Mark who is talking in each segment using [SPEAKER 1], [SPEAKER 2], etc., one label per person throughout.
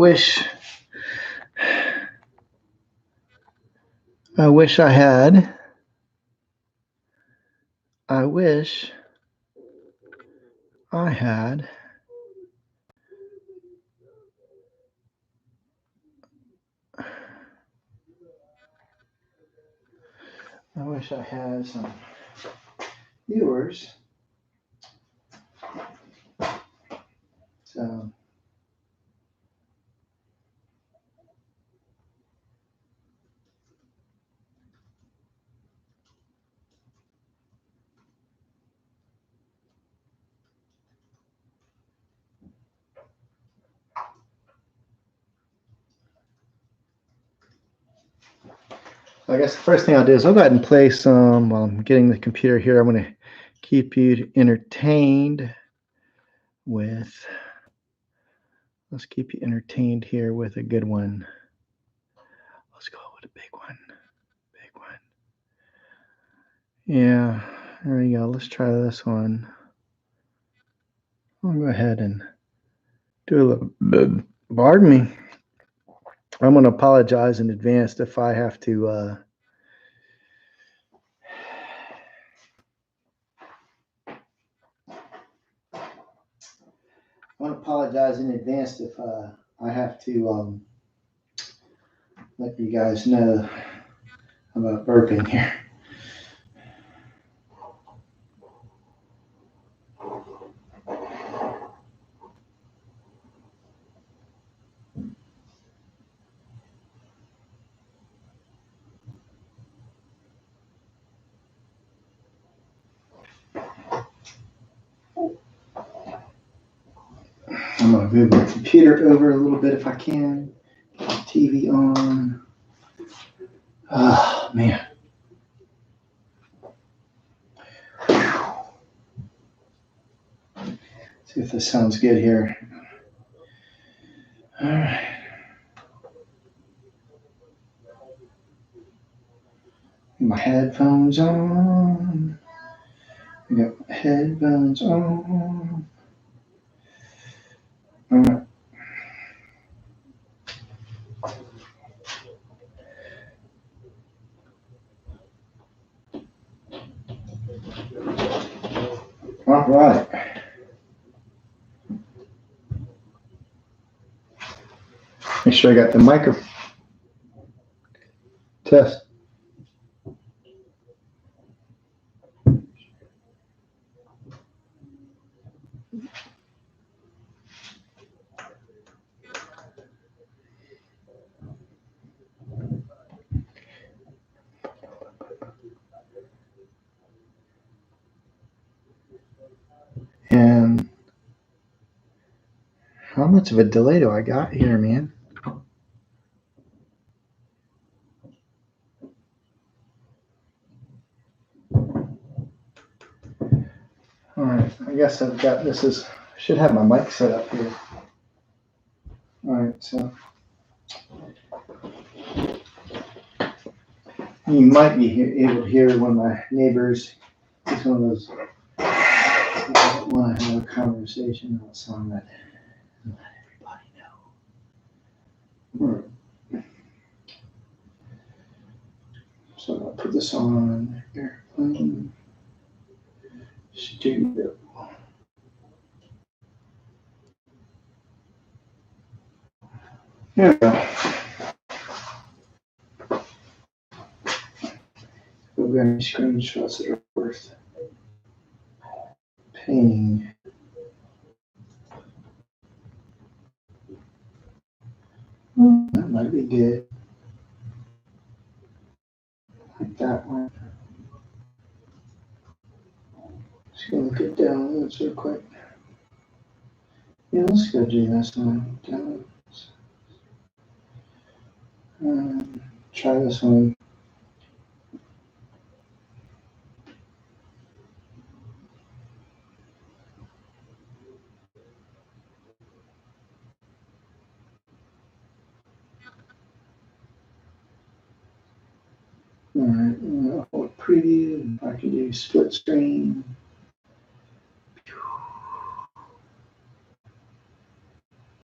[SPEAKER 1] wish I wish I had. I wish I had. I wish I had some viewers. So I guess the first thing I'll do is I'll go ahead and play some while I'm getting the computer here. I'm going to keep you entertained with, let's keep you entertained here with a good one. Let's go with a big one. Big one. Yeah, there we go. Let's try this one. I'll go ahead and do a little, pardon me. I'm going to apologize in advance if I have to I want to apologize in advance if I have to let you guys know about burping here. I'm going to move my computer over a little bit if I can. Get the TV on. Oh, man. See if this sounds good here. All right. My headphones on. I got my headphones on. All right. All right. Make sure I got the microphone. Test. And how much of a delay do I got here, man? All right, I guess I've got this is should have my mic set up here. All right, so you might be able to hear one of my neighbors. It's one of those want to have a conversation on a song that let everybody know. So I'll put this on airplane studio. There we go. We've got any screenshots that are worth paying. That might be good. Like that one. Just gonna look at downloads real quick. Yeah, let's go do this one. Downloads. Try this one. All right, hold preview. I can do split screen.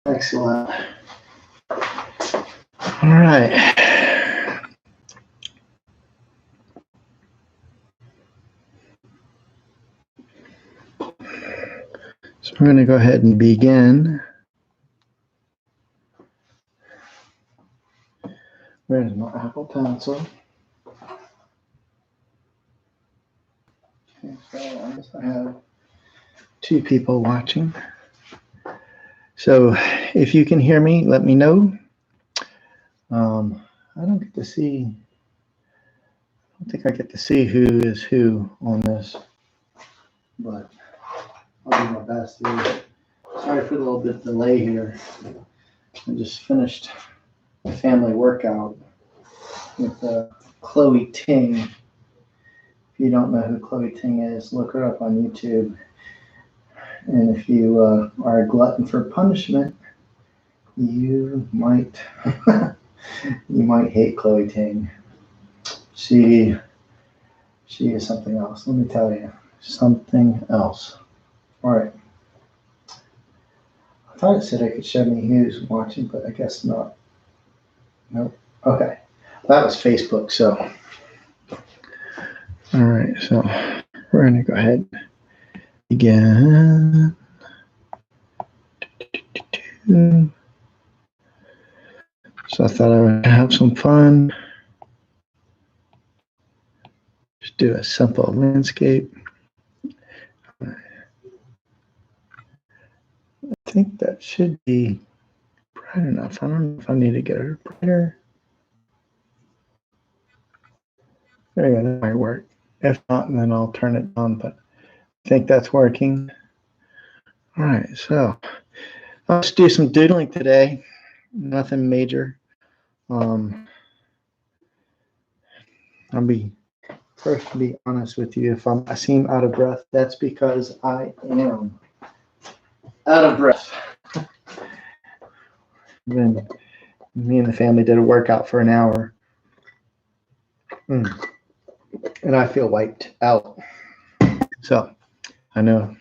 [SPEAKER 1] Excellent. All right. So we're going to go ahead and begin. Where's my Apple Pencil? Okay, so I guess I have 2 people watching. So if you can hear me, let me know. I don't get to see, I don't think I get to see who is who on this, but I'll do my best here. Sorry for the little bit of delay here. I just finished a family workout with Chloe Ting. If you don't know who Chloe Ting is, look her up on YouTube. And if you are a glutton for punishment, you might you might hate Chloe Ting. She is something else. Let me tell you, something else. All right. I thought it said I could show me who's watching, but I guess not. Nope. Okay. That was Facebook. So, all right. So we're gonna go ahead again. So I thought I would have some fun. Just do a simple landscape. I think that should be bright enough. I don't know if I need to get it brighter. There you go, that might work. If not, then I'll turn it on, but I think that's working. All right, so let's do some doodling today. Nothing major. I'll be first to be honest with you. If I seem out of breath, that's because I am out of breath. Then me and the family did a workout for an hour. And I feel wiped out. So I know.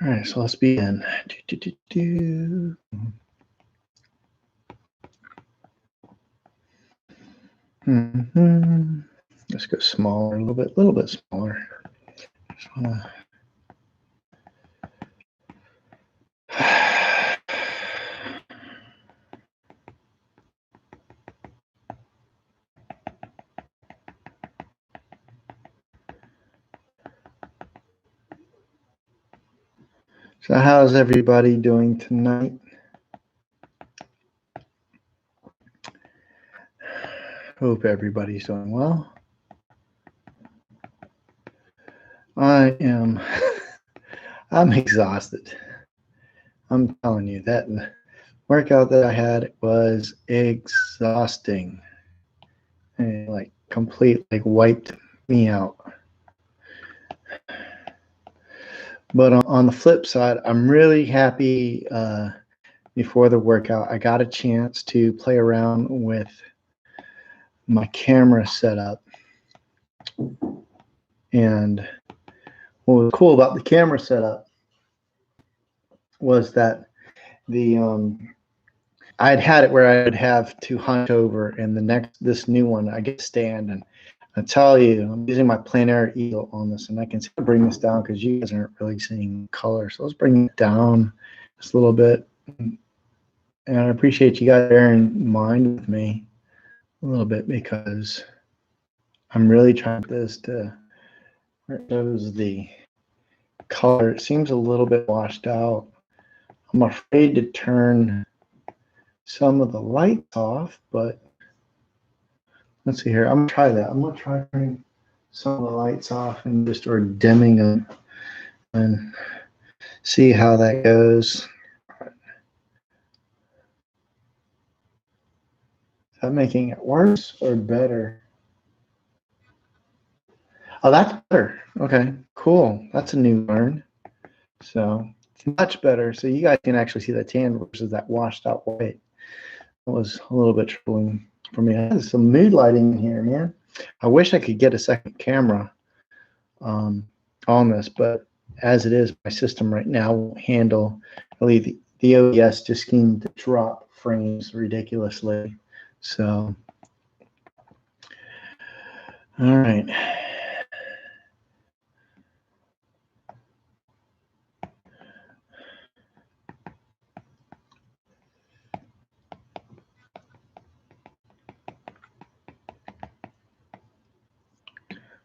[SPEAKER 1] All right, so let's begin. Let's go smaller, a little bit smaller. Just wanna... So how's everybody doing tonight? Hope everybody's doing well. I am, I'm exhausted. I'm telling you, that workout that I had was exhausting. And like completely wiped me out. But on the flip side, I'm really happy before the workout, I got a chance to play around with my camera setup. And what was cool about the camera setup was that I'd had it where I would have to hunt over, and this new one, I get to stand, and I tell you, I'm using my plein air eagle on this, and I can bring this down because you guys aren't really seeing color. So let's bring it down just a little bit. And I appreciate you guys bearing in mind with me a little bit, because I'm really trying this to where it shows the color. It seems a little bit washed out. I'm afraid to turn some of the lights off, but let's see here. I'm gonna try that. I'm gonna try turning some of the lights off and just or dimming them and see how that goes. Is that making it worse or better? Oh, that's better. Okay, cool. That's a new learn. So it's much better. So you guys can actually see the tan versus that washed out white. It was a little bit troubling for me. There's some mood lighting in here, man. I wish I could get a second camera on this, but as it is, my system right now won't handle really the OBS just seemed to drop frames ridiculously. So, all right.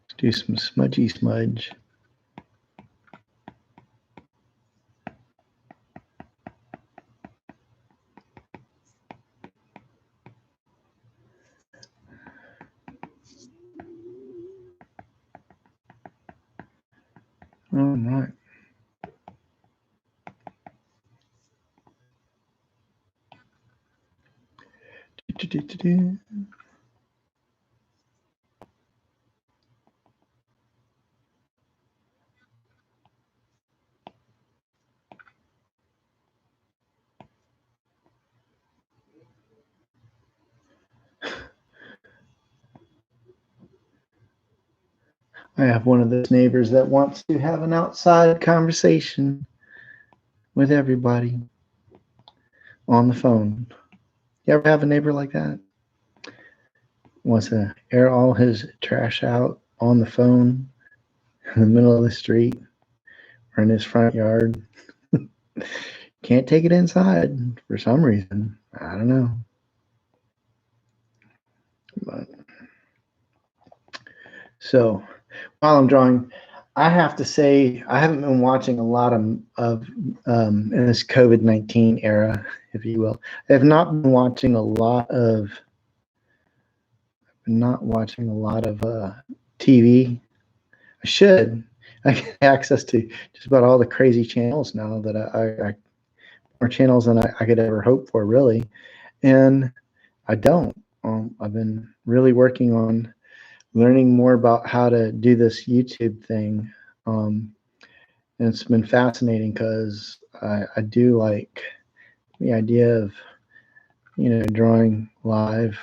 [SPEAKER 1] Let's do some smudgy smudge. All right. I have one of those neighbors that wants to have an outside conversation with everybody on the phone. You ever have a neighbor like that? Wants to air all his trash out on the phone in the middle of the street or in his front yard. Can't take it inside for some reason. I don't know. But so while I'm drawing, I have to say I haven't been watching a lot of in this COVID-19 era, if you will. I have not been watching a lot of TV. I should. I get access to just about all the crazy channels now that I more channels than I could ever hope for, really. And I don't. I've been really working on learning more about how to do this YouTube thing. And it's been fascinating because I do like the idea of, drawing live.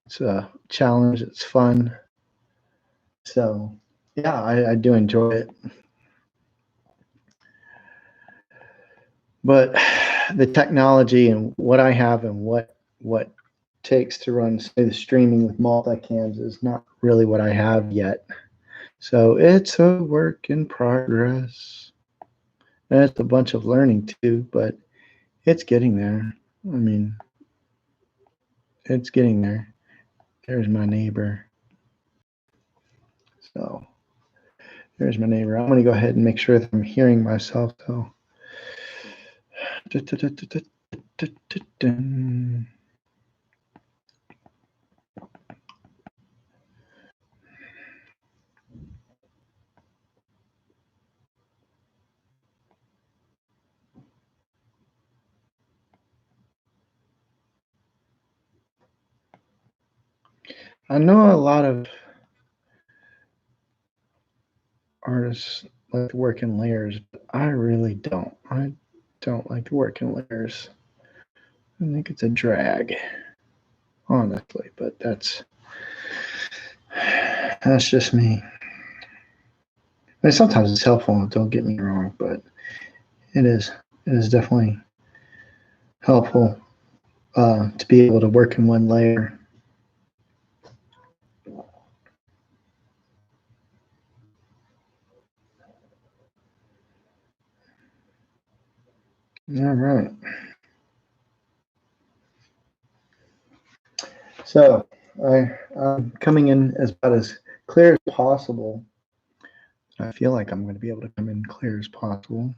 [SPEAKER 1] It's a challenge. It's fun. So, yeah, I do enjoy it. But the technology and what I have and what takes to run, say, the streaming with multicams is not really what I have yet. So it's a work in progress. And it's a bunch of learning too, but it's getting there. I mean, it's getting there. There's my neighbor. So there's my neighbor. I'm going to go ahead and make sure that I'm hearing myself though. I know a lot of artists like to work in layers, but I really don't. I don't like to work in layers. I think it's a drag, honestly, but that's just me. I mean, sometimes it's helpful, don't get me wrong, but it is definitely helpful to be able to work in one layer. All right. So I'm coming in as about as clear as possible. I feel like I'm going to be able to come in clear as possible.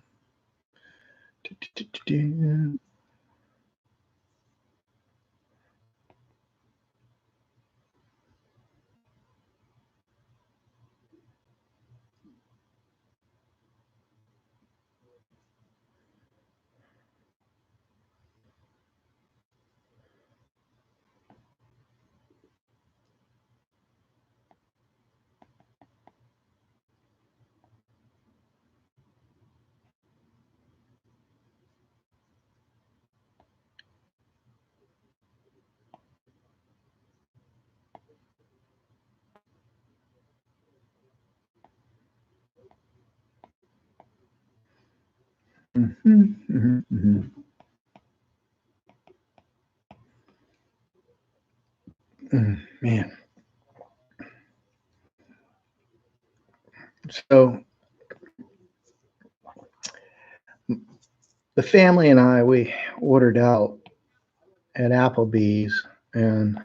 [SPEAKER 1] Man. So the family and I, we ordered out at Applebee's, and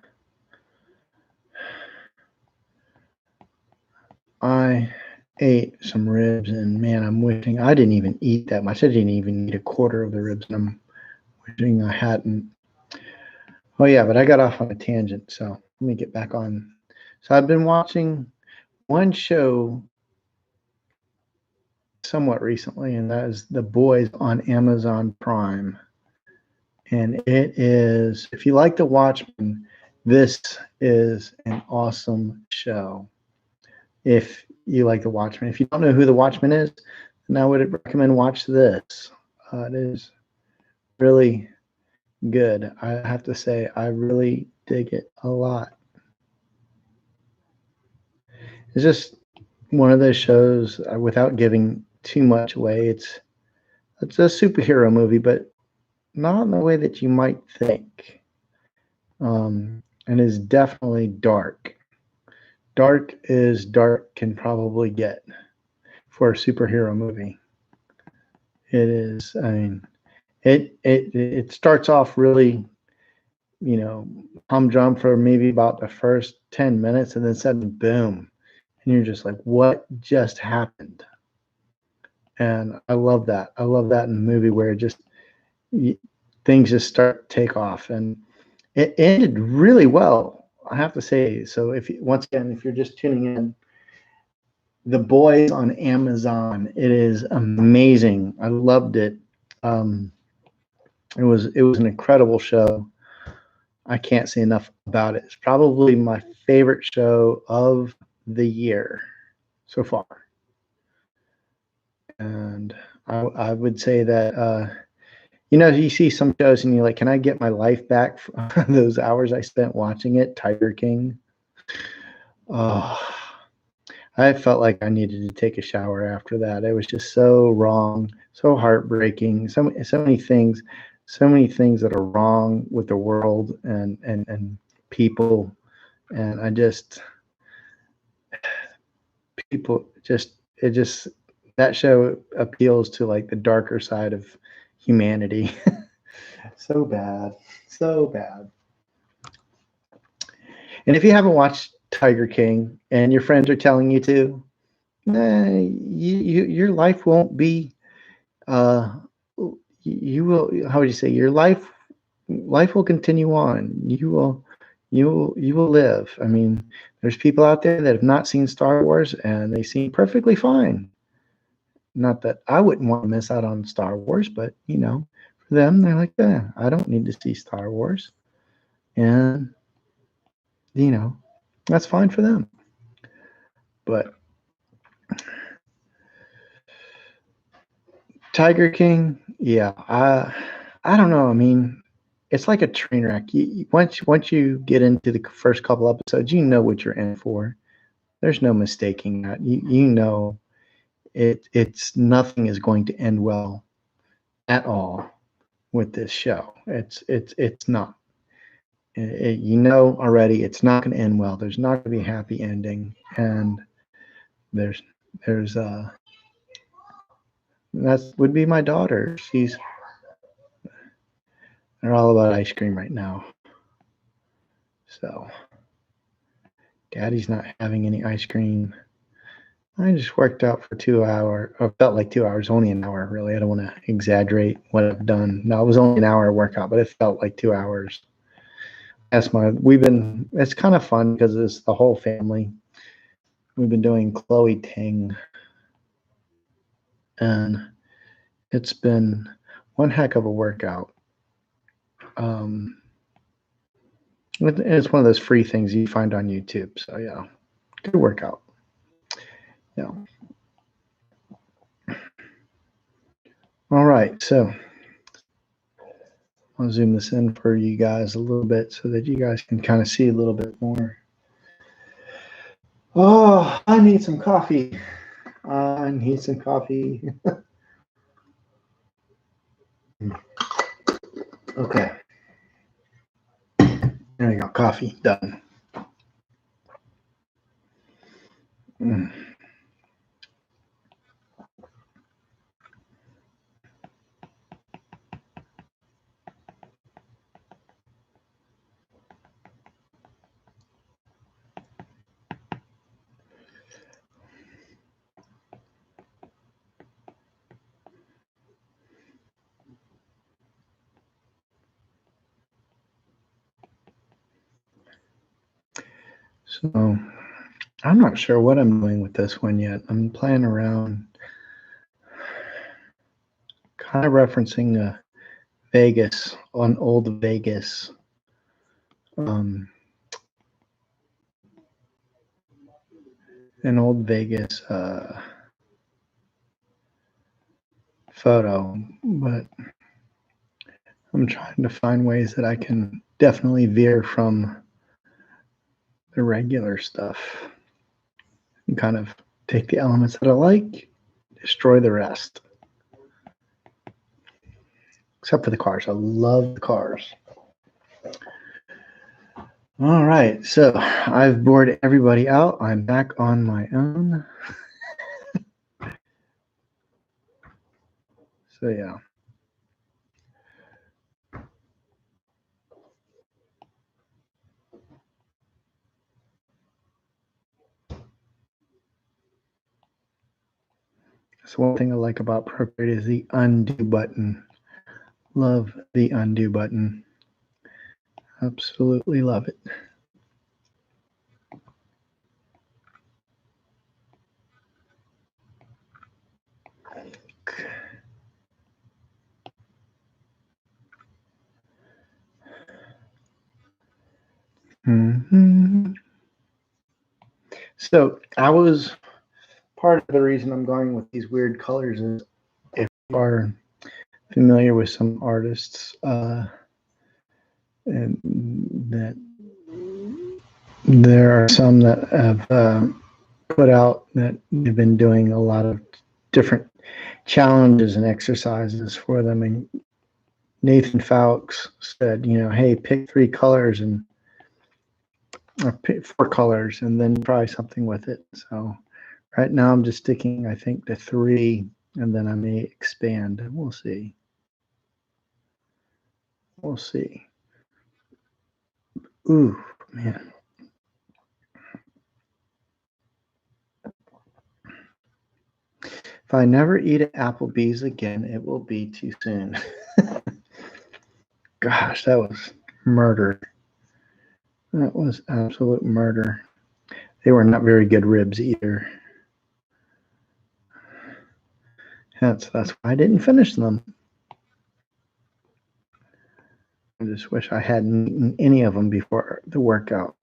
[SPEAKER 1] I ate some ribs, and man, I'm wishing I didn't even eat that much. I didn't even eat a quarter of the ribs, and I'm wishing I hadn't. Oh yeah, but I got off on a tangent, so let me get back on. So I've been watching one show somewhat recently, and that is The Boys on Amazon Prime. And it is, if you like The Watchmen, this is an awesome show. If you like The Watchmen, if you don't know who The Watchmen is, then I would recommend watch this. It is really good. I have to say, I really dig it a lot. It's just one of those shows without giving too much away. It's a superhero movie, but not in the way that you might think. And is definitely dark. Dark as dark can probably get for a superhero movie. It is. I mean, it starts off really, humdrum for maybe about the first 10 minutes, and then suddenly, boom, and you're just like, what just happened? And I love that. I love that in the movie where things just start to take off, and it ended really well, I have to say. So if you're just tuning in, The Boys on Amazon, it is amazing. I loved it. It was an incredible show. I can't say enough about it. It's probably my favorite show of the year so far. And I would say that you see some shows and you're like, can I get my life back for those hours I spent watching it? Tiger King. Oh, I felt like I needed to take a shower after that. It was just so wrong, so heartbreaking. So many things, that are wrong with the world and people. And that show appeals to like the darker side of humanity. So bad, so bad. And if you haven't watched Tiger King and your friends are telling you to, your life won't be. You will. How would you say your life? Life will continue on. You will live. I mean, there's people out there that have not seen Star Wars and they seem perfectly fine. Not that I wouldn't want to miss out on Star Wars, but for them, they're like, I don't need to see Star Wars, and that's fine for them. But Tiger King, yeah, I don't know. I mean, it's like a train wreck. Once you get into the first couple episodes, you know what you're in for. There's no mistaking that. You know it's nothing is going to end well at all with this show. It's not. Already it's not going to end well. There's not going to be a happy ending, and there's that would be my daughter. They're all about ice cream right now. So Daddy's not having any ice cream. I just worked out for 2 hours. Or felt like 2 hours, only an hour, really. I don't want to exaggerate what I've done. No, it was only an hour workout, but it felt like 2 hours. It's kind of fun because it's the whole family. We've been doing Chloe Ting, and it's been one heck of a workout. It's one of those free things you find on YouTube. So yeah, good workout. Yeah. All right, so I'll zoom this in for you guys a little bit so that you guys can kind of see a little bit more. Oh, I need some coffee. Okay. There you go. Coffee done. So I'm not sure what I'm doing with this one yet. I'm playing around, kind of referencing Vegas, on old Vegas. An old Vegas photo, but I'm trying to find ways that I can definitely veer from the regular stuff and kind of take the elements that I like, destroy the rest. Except for the cars. I love the cars. All right, so I've bored everybody out. I'm back on my own. So yeah. That's one thing I like about Procreate is the undo button. Love the undo button. Absolutely love it. Mm-hmm. So I was, part of the reason I'm going with these weird colors is if you are familiar with some artists and that there are some that have put out that they've been doing a lot of different challenges and exercises for them. And Nathan Fowkes said, you know, hey, pick 3 colors and or pick 4 colors and then try something with it. So right now I'm just sticking, I think, to 3, and then I may expand. We'll see. We'll see. Ooh, man. If I never eat at Applebee's again, it will be too soon. Gosh, that was murder. That was absolute murder. They were not very good ribs either. That's why I didn't finish them. I just wish I hadn't eaten any of them before the workout.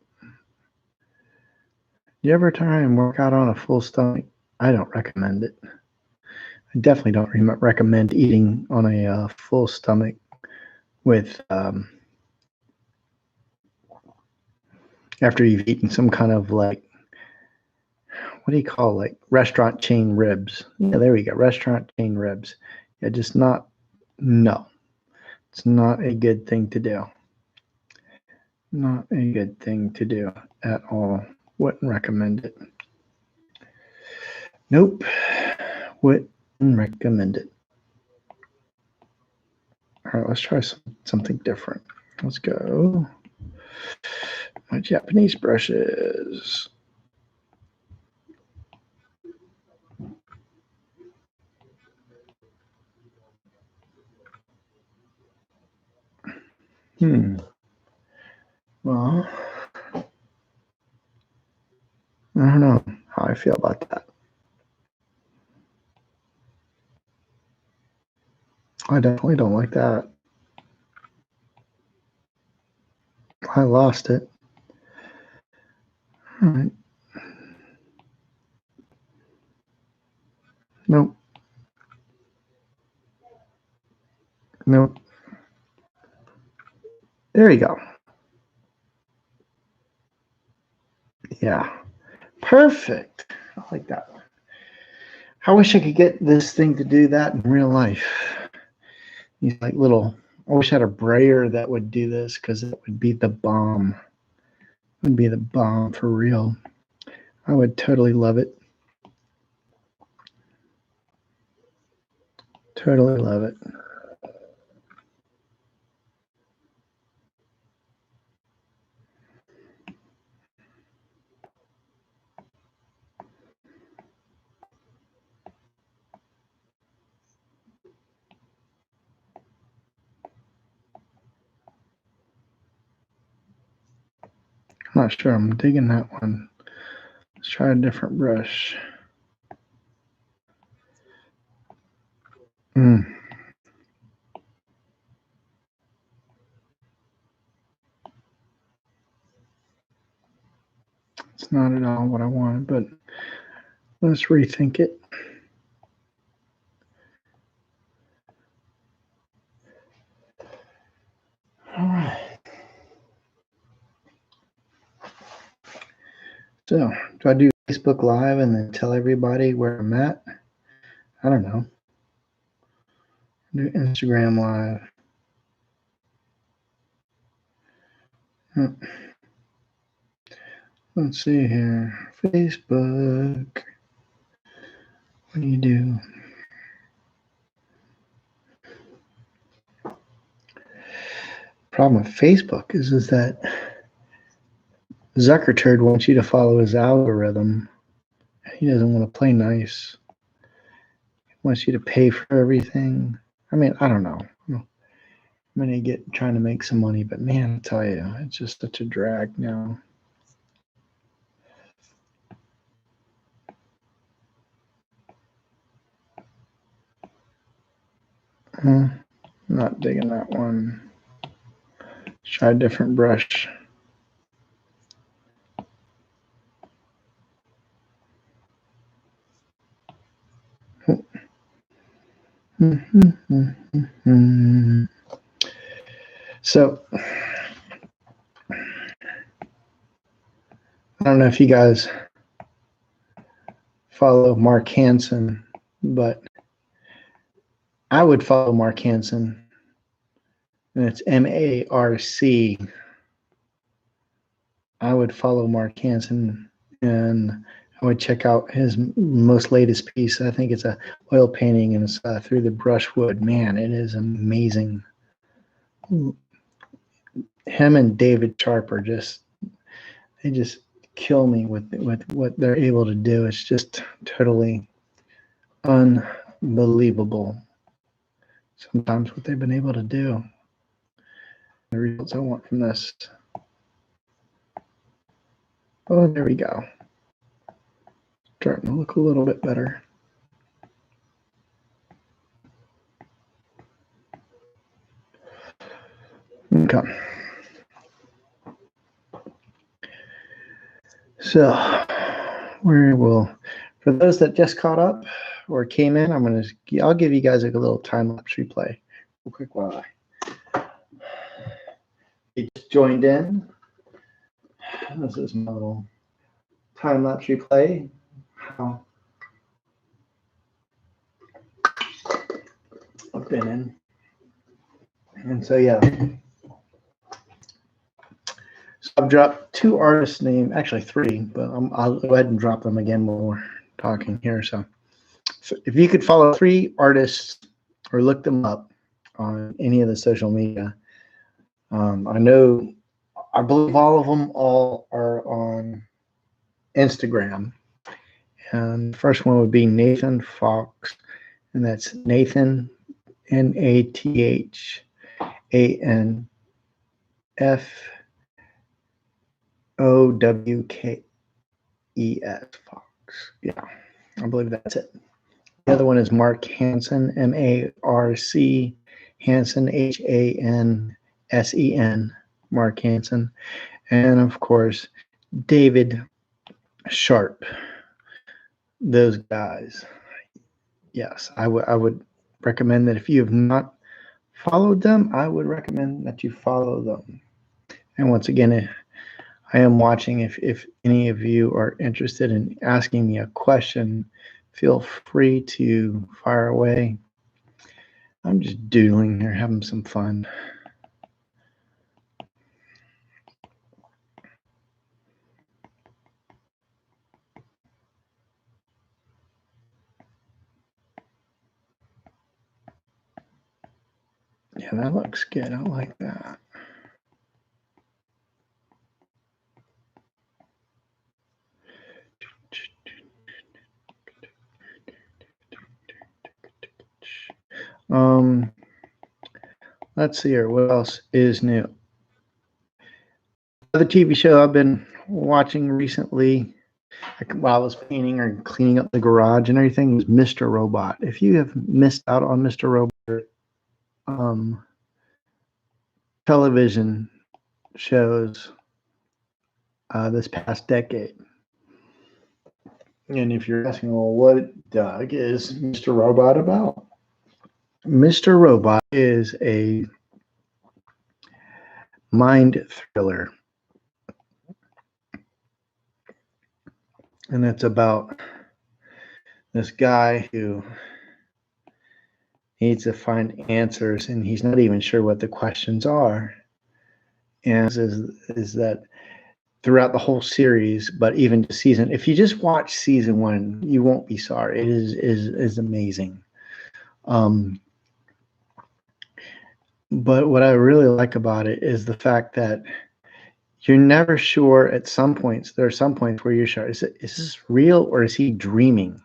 [SPEAKER 1] You ever try and work out on a full stomach? I don't recommend it. I definitely don't recommend eating on a full stomach with after you've eaten some kind of like, what do you call, like restaurant chain ribs? Yeah, there we go, restaurant chain ribs. Yeah, just not, no. It's not a good thing to do. Not a good thing to do at all. Wouldn't recommend it. Nope. Wouldn't recommend it. All right, let's try something different. Let's go. My Japanese brushes. Well, I don't know how I feel about that. I definitely don't like that. I lost it. All right. Nope. Nope. There you go. Yeah. Perfect. I like that one. I wish I could get this thing to do that in real life. These like little, I wish I had a brayer that would do this because it would be the bomb. It would be the bomb for real. I would totally love it. Totally love it. I'm not sure I'm digging that one. Let's try a different brush. It's not at all what I wanted, but let's rethink it. All right. So, do I do Facebook Live and then tell everybody where I'm at? I don't know. Do Instagram Live. Let's see here. Facebook. What do you do? Problem with Facebook is that Zuckerturd wants you to follow his algorithm. He doesn't want to play nice. He wants you to pay for everything. I mean, I don't know. I'm gonna get trying to make some money, but man, I tell you, it's just such a drag now. Not digging that one. Let's try a different brush. So, I don't know if you guys follow Mark Hansen, but I would follow Mark Hansen, and it's M-A-R-C. I would follow Mark Hansen, and I would check out his most latest piece. I think it's a oil painting, and it's through the brushwood. Man, it is amazing. Him and David Sharp are they just kill me with what they're able to do. It's just totally unbelievable. Sometimes what they've been able to do. The results I want from this. Oh, there we go. Starting to look a little bit better. Okay. So for those that just caught up or came in, I'll give you guys a little time-lapse replay real quick while you just joined in. This is my little time-lapse replay. How I've been in. And so, yeah. So I've dropped 2 artists' names, actually 3, but I'll go ahead and drop them again while we're talking here. So if you could follow 3 artists or look them up on any of the social media, I believe all of them are on Instagram. And the first one would be Nathan Fox, and that's Nathan, NathanFox. Fox. Yeah, I believe that's it. The other one is Mark Hansen, M-A-R-C, Hansen, Hansen, Mark Hansen. And of course, David Sharp. Those guys. Yes, I would recommend that if you have not followed them, I would recommend that you follow them. And once again, I am watching. If any of you are interested in asking me a question, feel free to fire away. I'm just doodling here, having some fun. Yeah, that looks good. I like that. Let's see here. What else is new? The TV show I've been watching recently, like while I was painting or cleaning up the garage and everything, was Mr. Robot. If you have missed out on Mr. Robot, television shows this past decade. And if you're asking, well, what, Doug, is Mr. Robot about? Mr. Robot is a mind thriller. And it's about this guy who needs to find answers, and he's not even sure what the questions are. And is that throughout the whole series, but even the season, if you just watch season 1, you won't be sorry. It is amazing. But what I really like about it is the fact that you're never sure at some points. There are some points where you're sure, is this real or is he dreaming?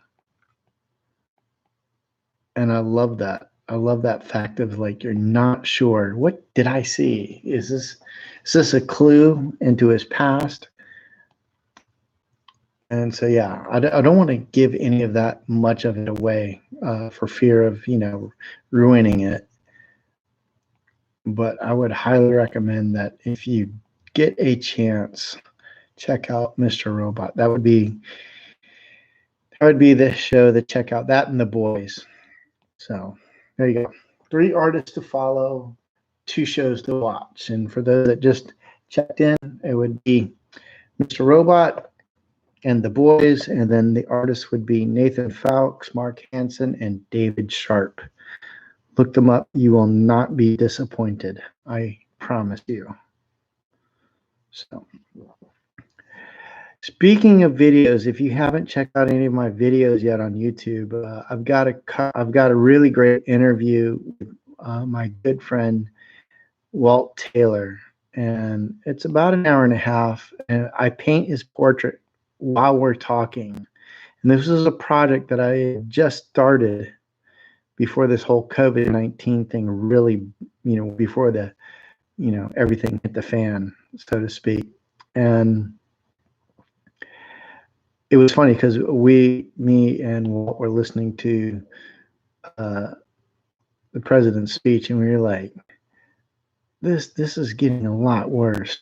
[SPEAKER 1] And I love that. I love that fact of like, you're not sure. What did I see? Is this a clue into his past? And so, yeah, I don't want to give any of that much of it away for fear of, ruining it. But I would highly recommend that if you get a chance, check out Mr. Robot. That would be the show to check out. That and The Boys. So there you go. 3 artists to follow, 2 shows to watch. And for those that just checked in, it would be Mr. Robot and The Boys, and then the artists would be Nathan Fowkes, Mark Hansen, and David Sharp. Look them up. You will not be disappointed. I promise you. So, speaking of videos, if you haven't checked out any of my videos yet on YouTube, I've got a really great interview with my good friend Walt Taylor, and it's about an hour and a half. And I paint his portrait while we're talking. And this is a project that I just started before this whole COVID-19 thing really, before the, everything hit the fan, so to speak. And it was funny because me and Walt were listening to the president's speech, and we were like, this is getting a lot worse.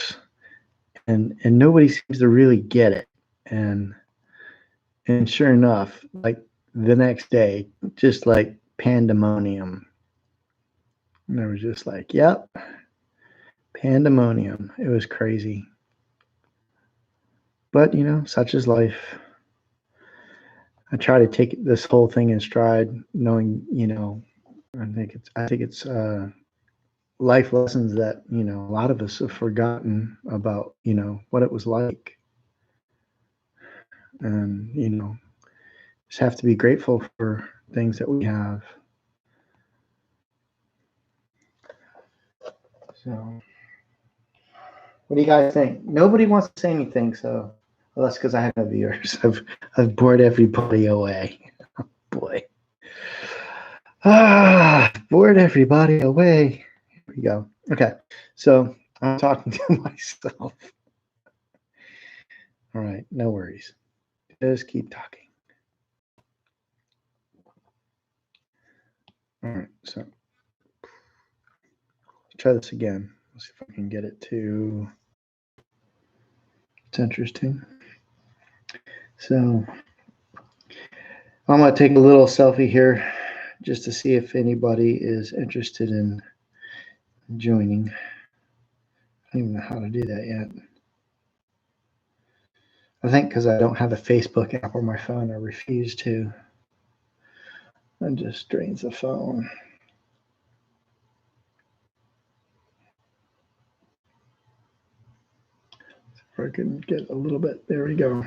[SPEAKER 1] And nobody seems to really get it. And sure enough, like the next day, just like pandemonium. And I was just like, yep, pandemonium. It was crazy. But, such is life. I try to take this whole thing in stride, knowing, I think it's life lessons that, a lot of us have forgotten about, what it was like. And, just have to be grateful for things that we have. So, what do you guys think? Nobody wants to say anything, so well, that's because I have no viewers. I've bored everybody away. Oh, boy. Bored everybody away. Here we go. Okay, so I'm talking to myself. All right, no worries. Just keep talking. All right, so let's try this again. Let's see if I can get it to. It's interesting. So I'm going to take a little selfie here just to see if anybody is interested in joining. I don't even know how to do that yet. I think because I don't have a Facebook app on my phone, I refuse to. It just drains the phone. If I can get a little bit, there we go.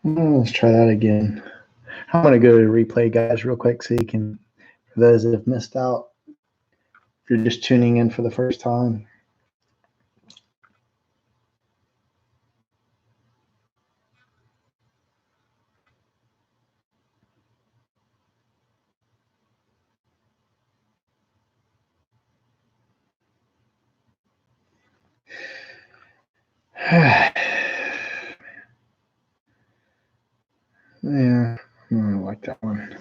[SPEAKER 1] Let's try that again. I'm going to go to replay, guys, real quick so you can, for those that have missed out, if you're just tuning in for the first time. Yeah, I don't like that one.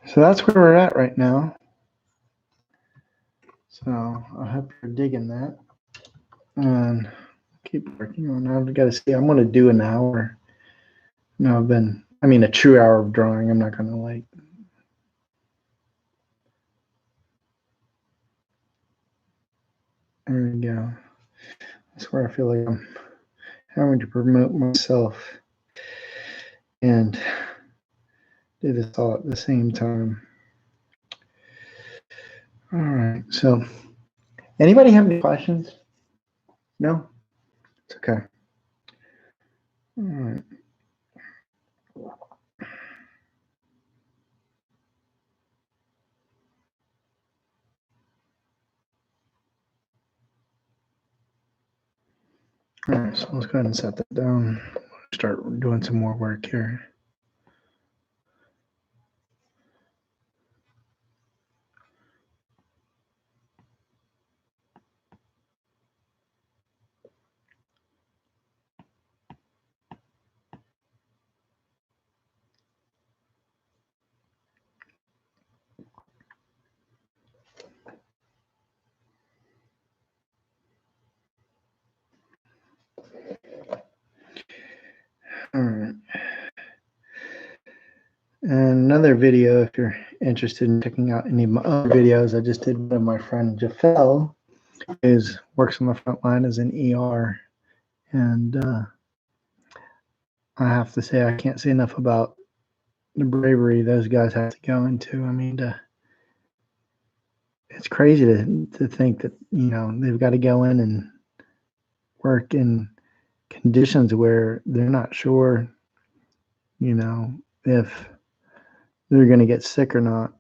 [SPEAKER 1] So that's where we're at right now. So I hope you're digging that. And keep working on it. I've got to see. I'm going to do an hour. No, a true hour of drawing. I'm not going to like. There we go. That's where I feel like I'm having to promote myself and do this all at the same time. All right. So, anybody have any questions? No? It's okay. All right. All right. So, let's go ahead and set that down. Start doing some more work here. All right. And another video, if you're interested in checking out any of my other videos, I just did one of my friend Jafel, who works on the front line as an ER. And I have to say, I can't say enough about the bravery those guys have to go into. I mean, it's crazy to think that, they've got to go in and work in conditions where they're not sure, if they're going to get sick or not.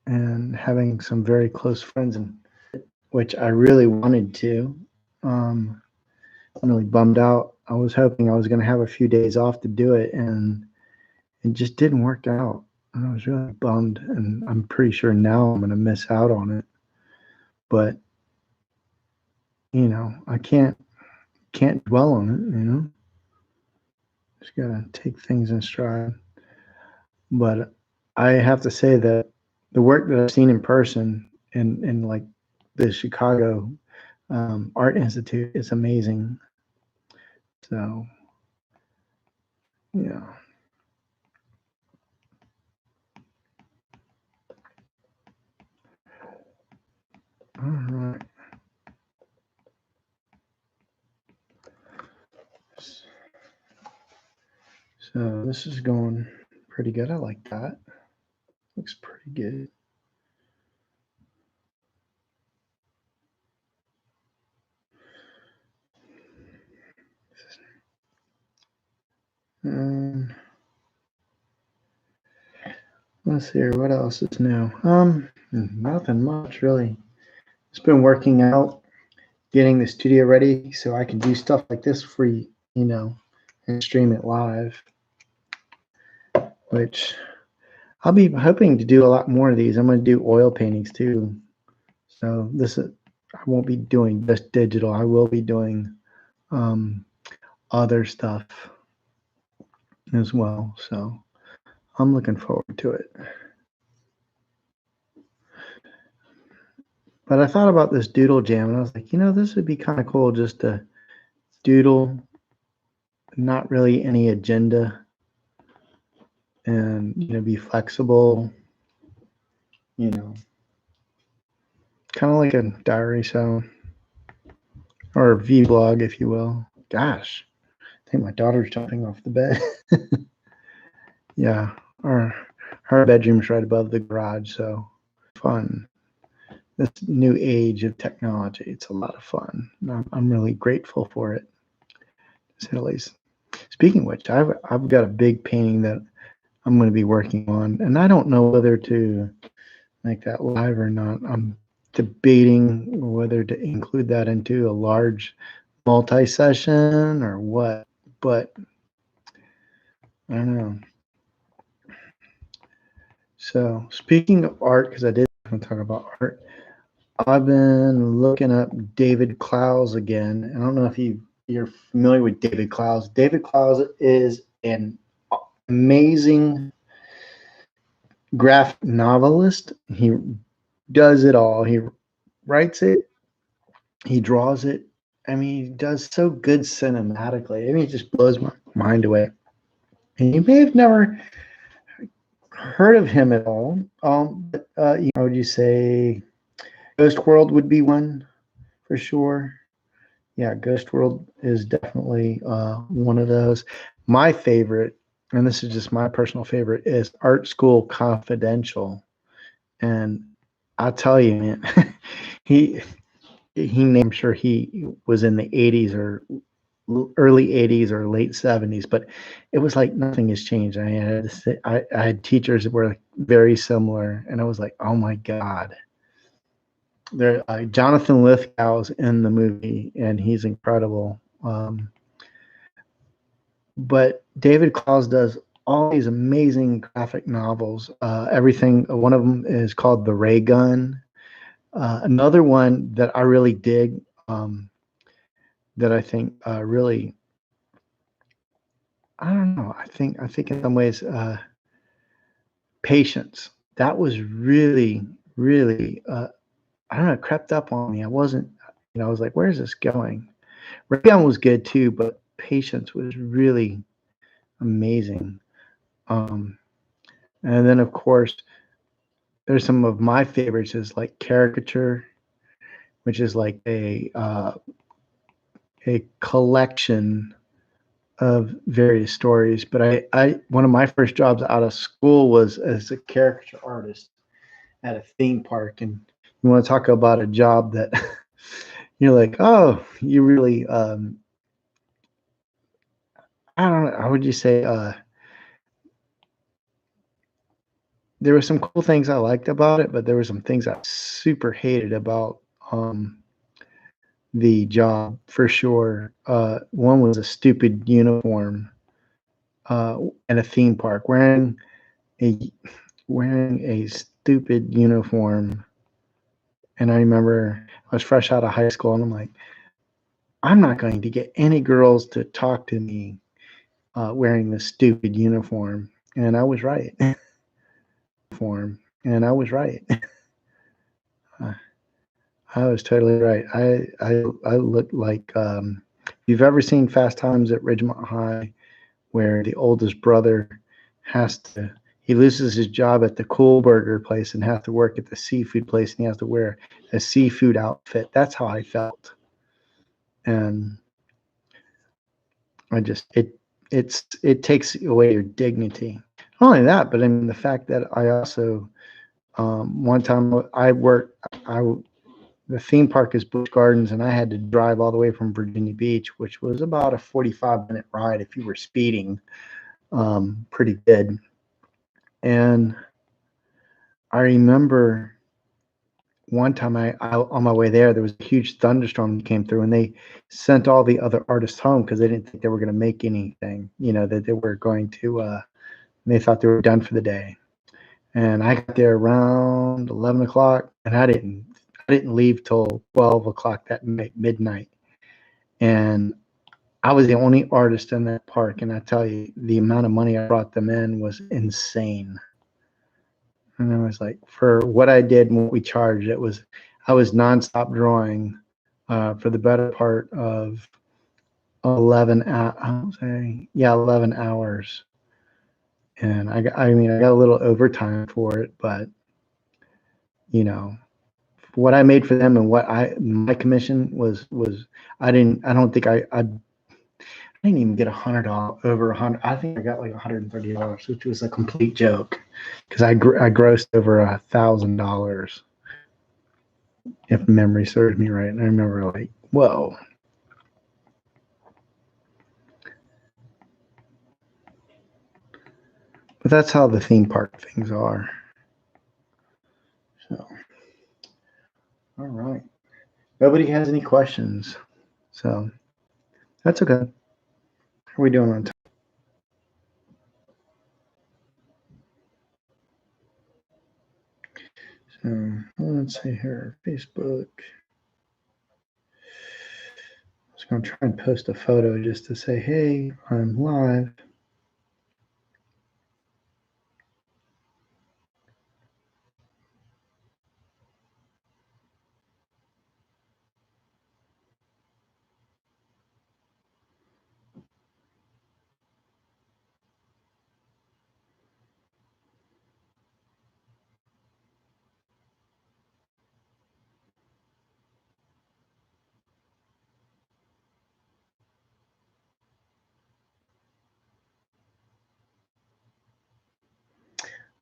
[SPEAKER 1] And having some very close friends, and which I really wanted to. I'm really bummed out. I was hoping I was going to have a few days off to do it, and it just didn't work out. And I was really bummed, and I'm pretty sure now I'm going to miss out on it. But I can't dwell on it. Just gotta take things in stride. But I have to say that the work that I've seen in person in like the Chicago Art Institute is amazing. So, yeah. All right. So this is going pretty good. I like that. Looks pretty good. Let's see here. What else is new? Nothing much really. Just been working out, getting the studio ready so I can do stuff like this for you, and stream it live. Which I'll be hoping to do a lot more of these. I'm going to do oil paintings too. So I won't be doing just digital. I will be doing other stuff as well. So I'm looking forward to it. But I thought about this Doodle Jam, and I was like, this would be kind of cool just to doodle, not really any agenda, and be flexible. Kind of like a diary, so, or a vlog, if you will. Gosh, I think my daughter's jumping off the bed. Yeah, her bedroom's right above the garage, so fun. This new age of technology, it's a lot of fun. I'm really grateful for it, to say the least. Speaking of which, I've got a big painting that I'm going to be working on, and I don't know whether to make that live or not. I'm debating whether to include that into a large multi-session or what, but I don't know. So speaking of art, because I did want to talk about art, I've been looking up David Clowes again. I don't know if you're familiar with David Clowes. David Clowes is an amazing graphic novelist. He does it all. He writes it, he draws it. I mean, he does so good cinematically. I mean, it just blows my mind away. And you may have never heard of him at all. But, would you say Ghost World would be one for sure? Yeah, Ghost World is definitely one of those. My favorite, and this is just my personal favorite, is Art School Confidential. And I'll tell you, man, he I'm sure he was in the 80s or early 80s or late 70s, but it was like nothing has changed. I had teachers that were very similar, and I was like, oh my God. There, Jonathan Lithgow's in the movie, and he's incredible. But David Clowes does all these amazing graphic novels. Everything. One of them is called The Ray Gun. Another one that I really dig, that I think really, I don't know. I think in some ways, Patience. That was really, really. I don't know. It crept up on me. I wasn't. I was like, "Where's this going?" Ray Gun was good too, but Patience was really amazing. And then, of course, there's some of my favorites is like Caricature, which is like a collection of various stories. But I one of my first jobs out of school was as a caricature artist at a theme park. And you want to talk about a job that you're like, oh, you really, I don't know, how would you say, there were some cool things I liked about it, but there were some things I super hated about the job for sure. One was a stupid uniform at a theme park, a wearing a stupid uniform. And I remember I was fresh out of high school, and I'm like, I'm not going to get any girls to talk to me wearing this stupid uniform. And I was right. And I was right. I was totally right. I looked like, if you've ever seen Fast Times at Ridgemont High, where the oldest brother he loses his job at the Cool Burger place and has to work at the seafood place, and he has to wear a seafood outfit. That's how I felt. And it takes away your dignity. Not only that, but I mean the fact that I also, one time the theme park is Busch Gardens, and I had to drive all the way from Virginia Beach, which was about a 45-minute ride if you were speeding, pretty good. And I remember one time I on my way there was a huge thunderstorm that came through, and they sent all the other artists home because they didn't think they were going to make anything, that they were going to, they thought they were done for the day. And I got there around 11 o'clock, and I didn't leave till 12 o'clock that night, midnight. And I was the only artist in that park, and I tell you, the amount of money I brought them in was insane. And I was like, for what I did and what we charged, I was nonstop drawing for the better part of 11 hours. And I got a little overtime for it, but what I made for them and my commission was I didn't even get $100, over $100. I think I got like $130, which was a complete joke because I grossed over $1,000, if memory serves me right. And I remember like, whoa. But that's how the theme park things are. So, all right. Nobody has any questions, so that's okay. How are we doing on time? let's see here, Facebook. I was going to try and post a photo just to say, hey, I'm live.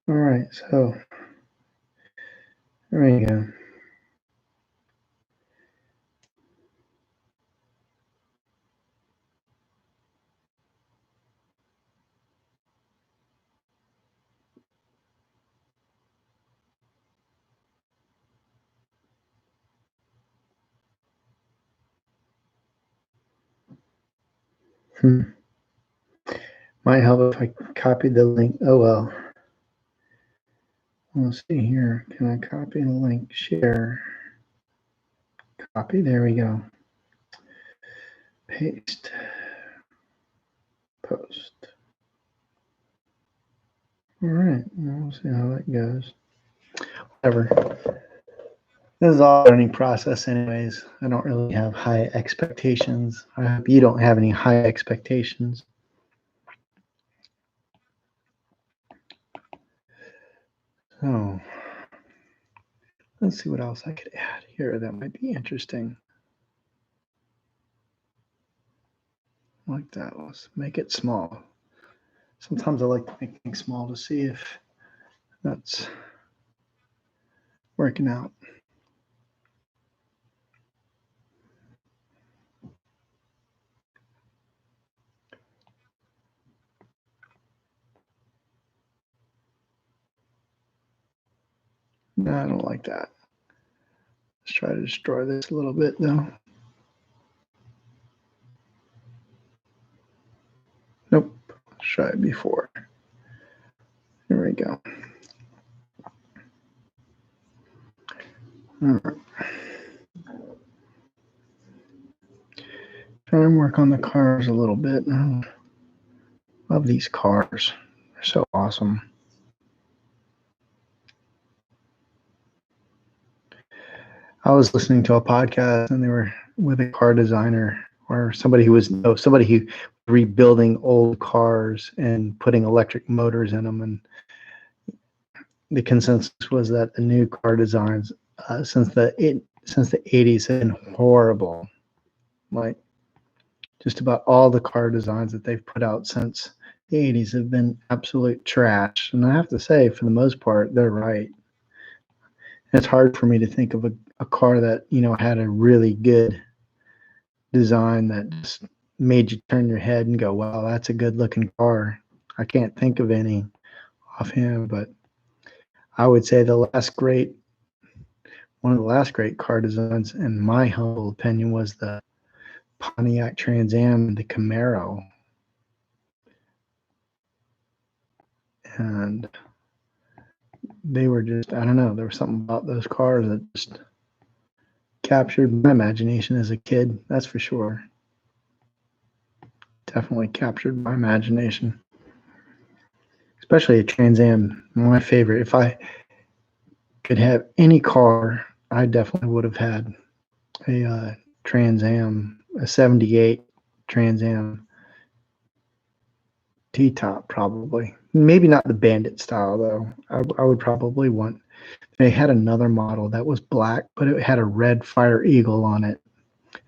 [SPEAKER 1] All right, so there we go. Might help if I copied the link. Oh well. Let's see here. Can I copy the link? Share. Copy. There we go. Paste. Post. All right. We'll see how that goes. Whatever. This is all a learning process anyways. I don't really have high expectations. I hope you don't have any high expectations. So let's see what else I could add here that might be interesting. Like that. Let's make it small. Sometimes I like to make things small to see if that's working out. No, I don't like that. Let's try to destroy this a little bit though. Nope. Let's try it before. Here we go. All right. Try and work on the cars a little bit. I love these cars. They're so awesome. I was listening to a podcast and they were with a car designer or somebody who was rebuilding old cars and putting electric motors in them. And the consensus was that the new car designs since the 80s have been horrible. Like just about all the car designs that they've put out since the 80s have been absolute trash. And I have to say, for the most part, they're right. It's hard for me to think of a car that, had a really good design that just made you turn your head and go, wow, that's a good looking car. I can't think of any offhand, but I would say one of the last great car designs, in my humble opinion, was the Pontiac Trans Am and the Camaro. And they were just, I don't know, there was something about those cars that just captured my imagination as a kid, that's for sure. Definitely captured my imagination. Especially a Trans Am, my favorite. If I could have any car, I definitely would have had a Trans Am, a 78 Trans Am T-top probably. Maybe not the Bandit style though. I would probably want. They had another model that was black, but it had a red Fire Eagle on it